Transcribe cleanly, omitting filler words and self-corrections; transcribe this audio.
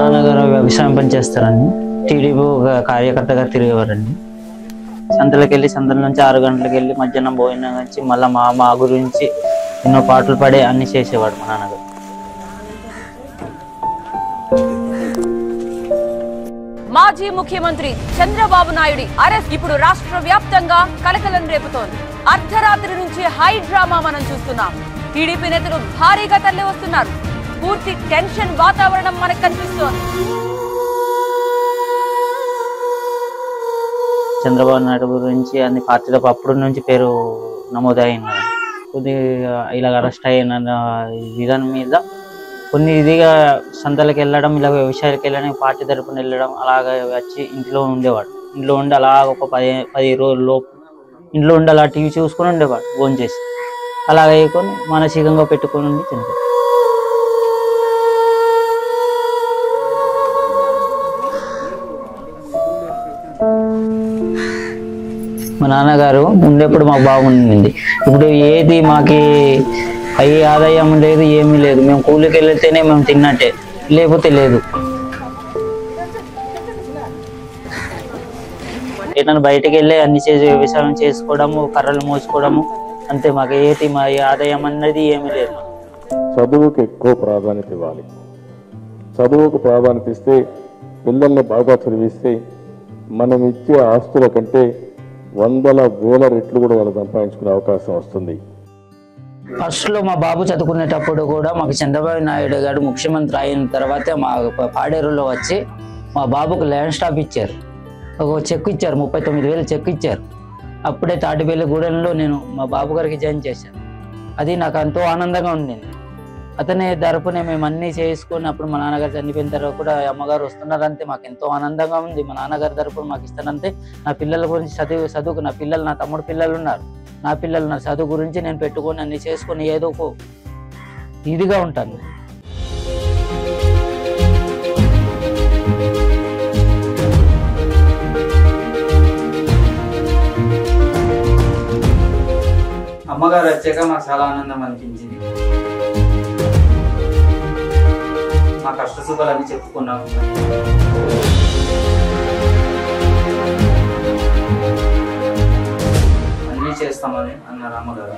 నాన్నగారు వ్యవసాయం పని చేస్తారండి. టీడీపీ కార్యకర్తగా తిరిగేవారండి. సంతలకు వెళ్ళి సంతల నుంచి 6 గంటలకు వెళ్ళి మధ్యాహ్నం భోజనం వచ్చి మళ్ళీ మా గురించి ఎన్నో పాటలు పడే అన్ని చేసేవాడు మా నాన్నగారు. మాజీ ముఖ్యమంత్రి చంద్రబాబు నాయుడు అరెస్ట్ ఇప్పుడు రాష్ట్ర వ్యాప్తంగా కలకలం రేపుతోంది. అర్ధరాత్రి నుంచి హై డ్రామా మనం చూస్తున్నాం. టీడీపీ నేతలు భారీగా తరలి వస్తున్నారు. పూర్తి టెన్షన్ వాతావరణం మనకు కనిపిస్తోంది. చంద్రబాబు నాయుడు గురించి అన్ని పార్టీల అప్పుడు నుంచి పేరు నమోదైన కొద్దిగా ఇలా అరెస్ట్ అయిన విధానం మీద కొన్ని ఇదిగా సంతలకు వెళ్ళడం, ఇలా వ్యవసాయాలకు వెళ్ళడం, పార్టీ తరపున వెళ్ళడం, అలాగ వచ్చి ఇంట్లో ఉండేవాడు. ఇంట్లో ఉండి అలా ఒక 10 రోజుల్లో ఇంట్లో ఉండి అలా టీవీ చూసుకొని ఉండేవాడు. ఫోన్ చేసి అలాగ వేసుకొని మానసికంగా పెట్టుకొని ఉండి చనిపోయాడు. మా నాన్నగారు ఉండేప్పుడు మాకు బాగుండింది. ఇప్పుడు ఏది మాకి ఆదాయం లేదు, ఏమీ లేదు. మేము కూలికి వెళ్తేనే మేము తిన్నట్టే, లేకపోతే లేదు. ఏదైనా బయటకు వెళ్ళి అన్ని చేసి వ్యవసాయం చేసుకోవడము, కర్రలు మోసుకోవడము అంతే. మాకు ఏది మా ఆదాయం అన్నది ఏమీ లేదు. చదువుకు ఎక్కువ ప్రాధాన్యత ఇవ్వాలి. చదువుకు ప్రాధాన్యత ఇస్తే, పిల్లల్ని బాగా చదివిస్తే మనం ఇచ్చే ఆస్తుల కంటే 100,000 రెట్లు కూడా వాళ్ళు సంపాదించుకునే అవకాశం వస్తుంది. ఫస్ట్లో మా బాబు చదువుకునేటప్పుడు కూడా మాకు చంద్రబాబు నాయుడు గారు ముఖ్యమంత్రి అయిన తర్వాత మా పాడేరులో వచ్చి మా బాబుకు ల్యాండ్ స్టాప్ ఇచ్చారు. ఒక చెక్ ఇచ్చారు, 39,000 చెక్ ఇచ్చారు. అప్పుడే తాటిపల్లిగూడెంలో నేను మా బాబు గారికి జాయిన్ చేశాను. అది నాకు ఎంతో ఆనందంగా ఉండింది. అతనే తరపునే మేము అన్నీ చేసుకుని అప్పుడు మా నాన్నగారు చనిపోయిన తర్వాత కూడా అమ్మగారు వస్తున్నారంటే మాకు ఎంతో ఆనందంగా ఉంది. మా నాన్నగారి తరపున మాకు ఇస్తానంటే నా పిల్లల గురించి చదువుకు నా పిల్లలు, నా తమ్ముడు పిల్లలు ఉన్నారు, నా పిల్లలు నా చదువు గురించి నేను పెట్టుకొని అన్ని చేసుకొని ఏదో ఒక ఇదిగా ఉంటాను. అమ్మగారు వచ్చాక మాకు చాలా ఆనందం అనిపించింది. మా కష్ట సుఖాలన్నీ చెప్పుకున్నాము. అన్నీ చేస్తామని అన్నారు అమ్మగారు.